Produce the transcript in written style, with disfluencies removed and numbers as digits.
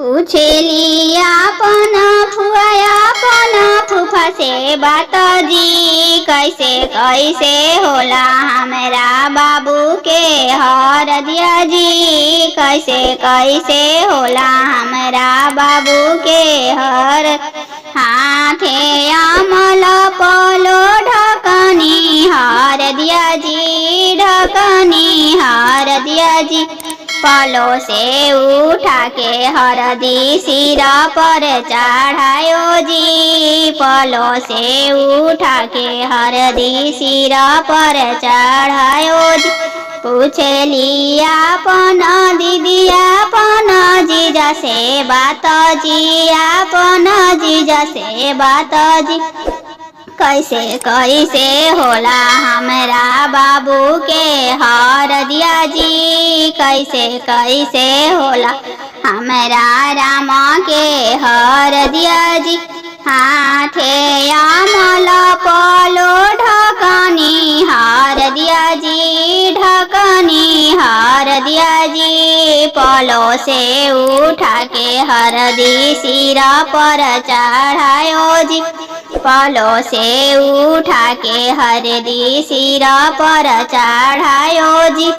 पूछेली आपन फुआ आपन फूफा से बात जी, कैसे कैसे होला हमरा बाबू के हरदिया जी, कैसे कैसे होला हमरा बाबू के हर हाथे अमल पलो ढकनी हरदिया जी, ढकनी हरदिया जी, पलो से उठा के हरदी सिर पर चढ़ायो जी, पलो से उठा के हरदी सिर पर चढ़ायो जी। पूछली आपन दीदी आपन जीजा से बात जी, आपन जीजा से बात जी, कैसे कैसे होला हमरा बाबू के हरदिया जी, कैसे कैसे होला हमरा रामा के हरदिया जी, हाथे अमल पलो ढकनी हरदिया जी, ढकनी हरदिया जी, पलो से उठा के हरदी सिर पर चढ़ायो जी, पलो से उठा के हरदी सिर पर चढ़ायो जी।